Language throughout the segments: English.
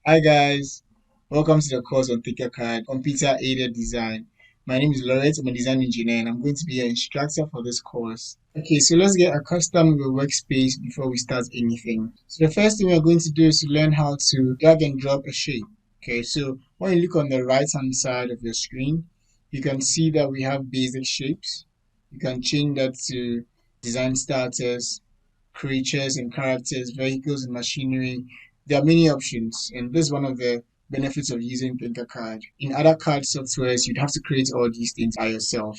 Hi guys, welcome to the course on Tinkercad, Computer Aided Design. My name is Lauret, I'm a design engineer and I'm going to be your instructor for this course. Okay, so let's get accustomed with workspace before we start anything. So the first thing we're going to do is to learn how to drag and drop a shape. Okay, so when you look on the right hand side of your screen, you can see that we have basic shapes. You can change that to design starters, creatures and characters, vehicles and machinery. There are many options, and this is one of the benefits of using Tinkercad. In other CAD softwares, you'd have to create all these things by yourself.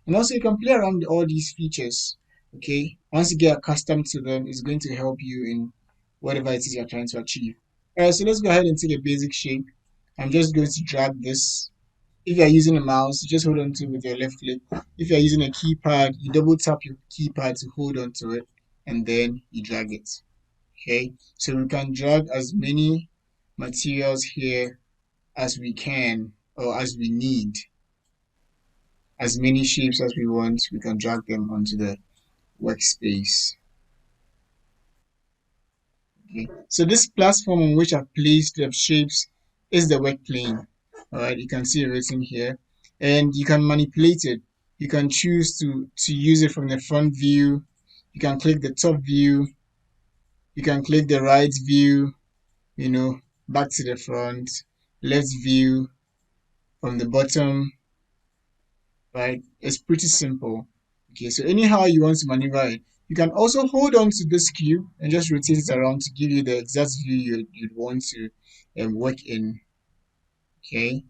And also, you can play around with all these features. Okay, once you get accustomed to them, it's going to help you in whatever it is you're trying to achieve. All right, so let's go ahead and take a basic shape. I'm just going to drag this. If you're using a mouse, just hold on to it with your left click. If you're using a keypad, you double tap your keypad to hold on to it and then you drag it. Okay, so we can drag as many materials here as we can or as we need, as many shapes as we want, we can drag them onto the workspace. Okay, so this platform on which I've placed the shapes is the work plane. All right, you can see it written here, and you can manipulate it. You can choose to use it from the front view. You can click the top view. You can click the right view, you know, back to the front, left view from the bottom, right? It's pretty simple. Okay, so anyhow you want to maneuver it, you can also hold on to this cube and just rotate it around to give you the exact view you'd want to work in. Okay,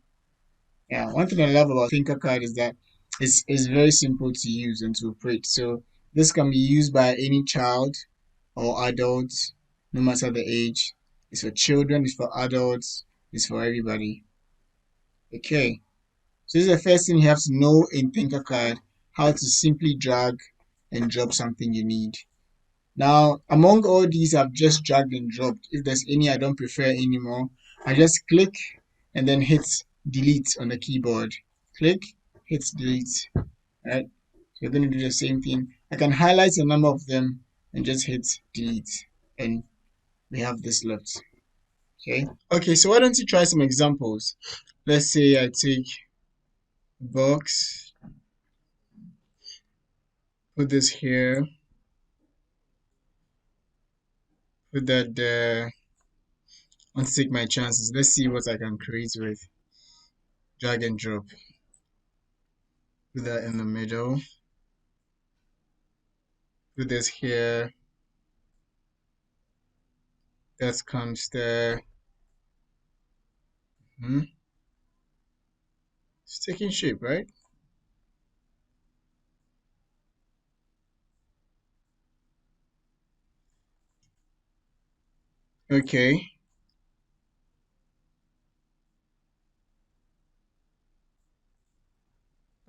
yeah. One thing I love about Tinkercad is that it's very simple to use and to operate. So this can be used by any child or adult, no matter the age. It's for children, it's for adults, it's for everybody. Okay. So this is the first thing you have to know in Tinkercad, how to simply drag and drop something you need. Now, among all these I've just dragged and dropped, if there's any I don't prefer anymore, I just click and then hit delete on the keyboard. Click, hit delete. Right? So you're going to do the same thing. I can highlight a number of them and just hit delete. And we have this left. Okay. Okay, so why don't you try some examples? Let's say I take box, put this here, put that there. I want to take my chances. Let's see what I can create with drag and drop. Put that in the middle. Put this here. That comes there. Hmm. It's taking shape, right? Okay.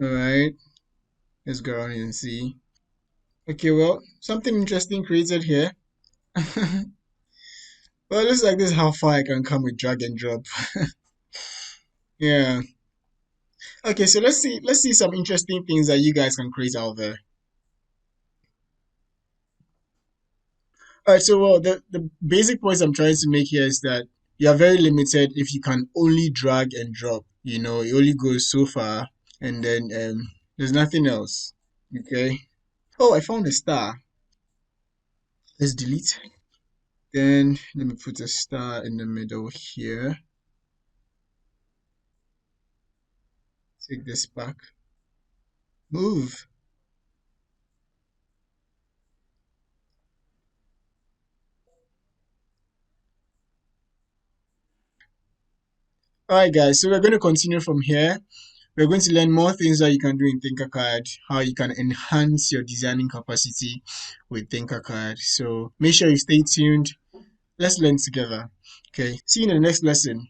All right. Let's go around and see. Okay, well, something interesting created here. Well, it looks like this is how far I can come with drag and drop. Yeah. Okay, so let's see some interesting things that you guys can create out there. All right, so well, the basic points I'm trying to make here is that you are very limited if you can only drag and drop. You know, it only goes so far, and then there's nothing else. Okay. Oh, I found a star. Let's delete. Then let me put a star in the middle here. Take this back. Move. All right, guys. So we're going to continue from here. We're going to learn more things that you can do in Tinkercad, how you can enhance your designing capacity with Tinkercad. So make sure you stay tuned. Let's learn together. Okay. See you in the next lesson.